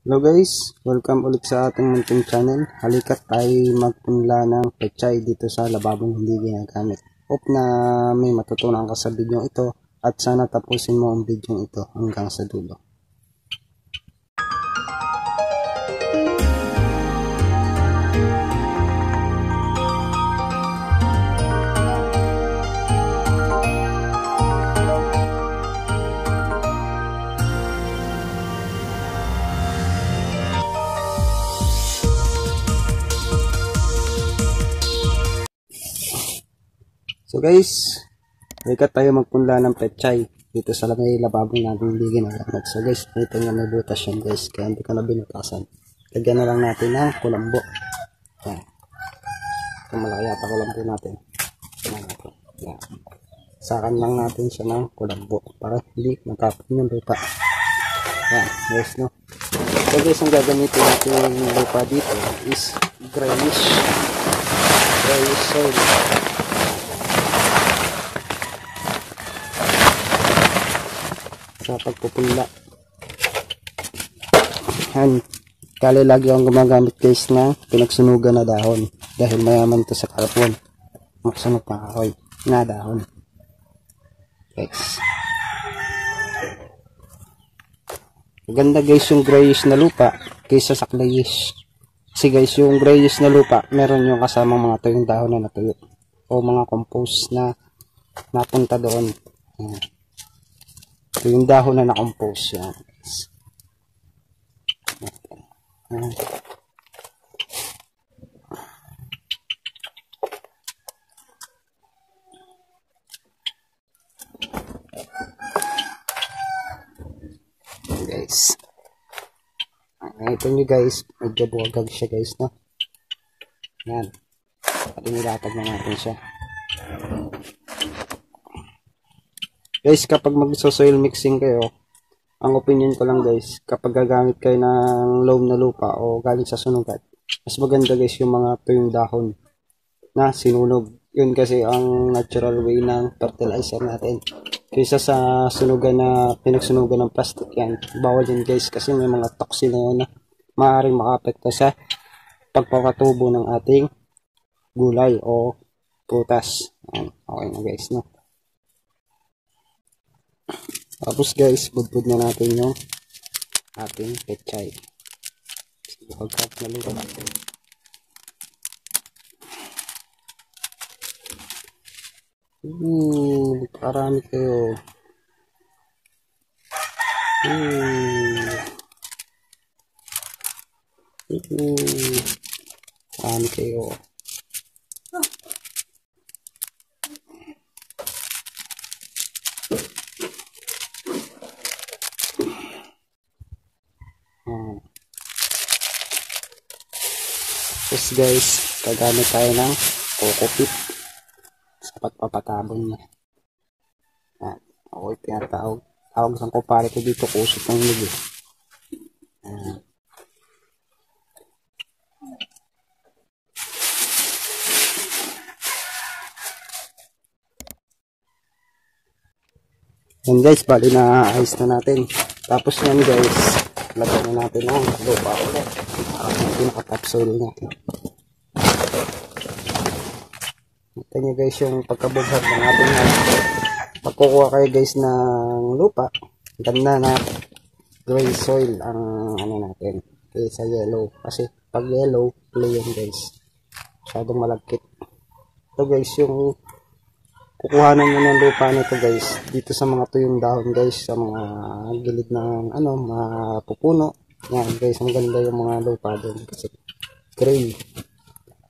Hello guys, welcome ulit sa ating munting channel. Halika't tayo magpunla ng pechay dito sa lababong hindi ginagamit. Hope na may matutunan ka sa video ito at sana tapusin mo ang video ito hanggang sa dulo. So guys, halika't tayo magpunla ng pechay dito sa may lababong natin hindi ginagamit. So guys, ito nga may butas yan guys, kaya hindi ko na binutasan. Lagyan na lang natin ng kulambo. Yan. Ito malaki yata kulambo natin. Yan. Sakan lang natin siya ng kulambo para hindi matapon yung lupa. Yan guys, no. So guys, ang gagamitin natin yung lupa dito is grayish soil. Sa pagpupunla. Yan. Kali lagi akong gumagamit guys na pinagsunugan na dahon. Dahil mayaman to sa carbon. Magsunog na kahoy na dahon. Guys. Maganda guys yung grayish na lupa kaysa sa clayish. Kasi guys yung grayish na lupa meron yung kasamang mga tuyong dahon na natuyo. O mga compost na napunta doon. Yan. Ito yung dahon na na-compose yan. Guys. Ito nyo guys. Medyo buwagag siya guys, no? Yan. Pati nilatag na natin siya. Guys, kapag magso-soil mixing kayo, ang opinion ko lang guys, kapag gagamit kayo ng loam na lupa o galing sa sunugan, mas maganda guys yung mga tuyong dahon na sinunog. Yun kasi ang natural way ng fertilizer natin. Kaysa sa sunugan na pinagsunugan ng plastic yan. Bawal yan guys kasi may mga toxin na yun na maaaring makapekto sa pagpapatubo ng ating gulay o prutas. Yan. Okay na guys, no? Tapos guys, budbud na natin yung ating pechay. Pagkat na lupa natin. Parami kayo. Parami kayo. Tapos guys, gagamit tayo ng coco pit sa pagpapatabon niya. Yan. Ako tinatawag. Tawag sa kupare ko dito, kusot ng lubi. Yan guys, bali na ayos na natin. Tapos yan guys, lagyan na natin ang lupa ulit. Pinaka-topsoil natin. Kita nyo guys yung pagkabughat ng ating pagkukuha kayo guys ng lupa. Ganda na gray soil ang ano natin kaysa yellow. Kasi pag yellow, play yan guys. Masyadong malagkit. Ito guys yung kukuhanan nyo ng lupa nito guys. Dito sa mga tuyong dahon guys. Sa mga gilid ng ano, mga pupuno. Yan guys, ang ganda yung mga lupa doon kasi gray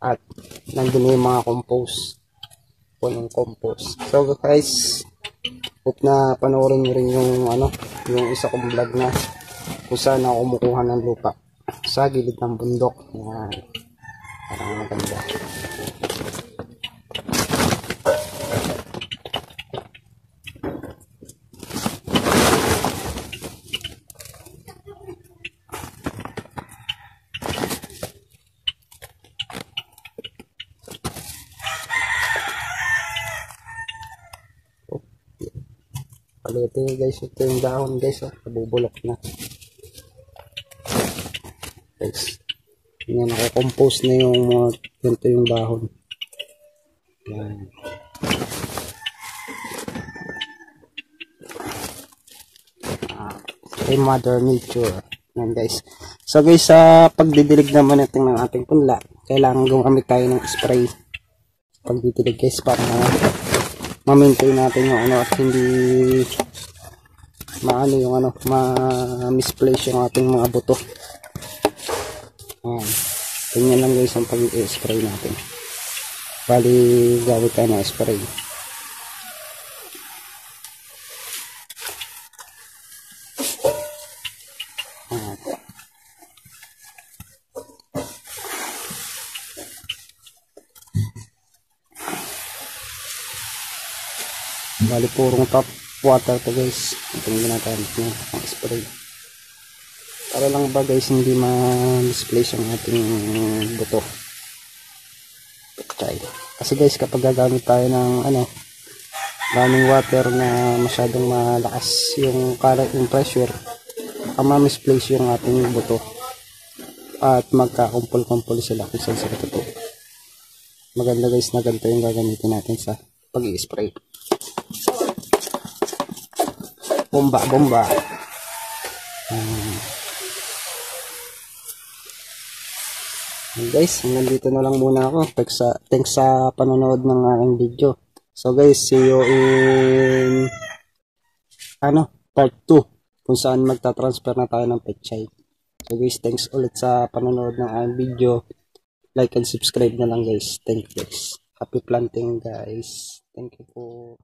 at nandun yung mga compost, punong compost. So guys, hope na panoorin nyo rin yung ano, yung isa kong vlog na kung saan ako kumukuha ng lupa sa gilid ng bundok. Yan, parang maganda. Ito guys, ito yung dahon guys, nabubulok na. Guys, yan, nakakompose na yung mga ganito yung dahon. Yan. Kay Mother Nature. Yan guys. So guys, sa pagdidilig naman natin ng ating punla, kailangan gumamit tayo ng spray. Pagdidilig guys, para ma-maintain natin yung ano at hindi ma-misplace yung ating mga buto. Yan. Ganyan lang guys ang pag-spray natin. Bali, gawin tayo ng spray. Bali, purong top water to guys. Itong ginagamit niya ang spray. Para lang ba guys, hindi ma-misplace yung ating buto. Kasi guys, kapag gagamit tayo ng running water na masyadong malakas yung current, yung pressure, ma-misplace yung ating buto at magkakumpul-kumpul sila kung saan sila tutup. Maganda guys na ganito yung gagamitin natin sa pag-i-spray. Bomba. Guys, hanggang dito na lang muna ako. Thanks sa panonood ng aking video. So guys, see you in part 2 kung saan magta-transfer na tayo ng pechay. So guys, thanks ulit sa panonood ng aking video. Like and subscribe na lang guys. Thank you guys. Happy planting guys. Thank you po.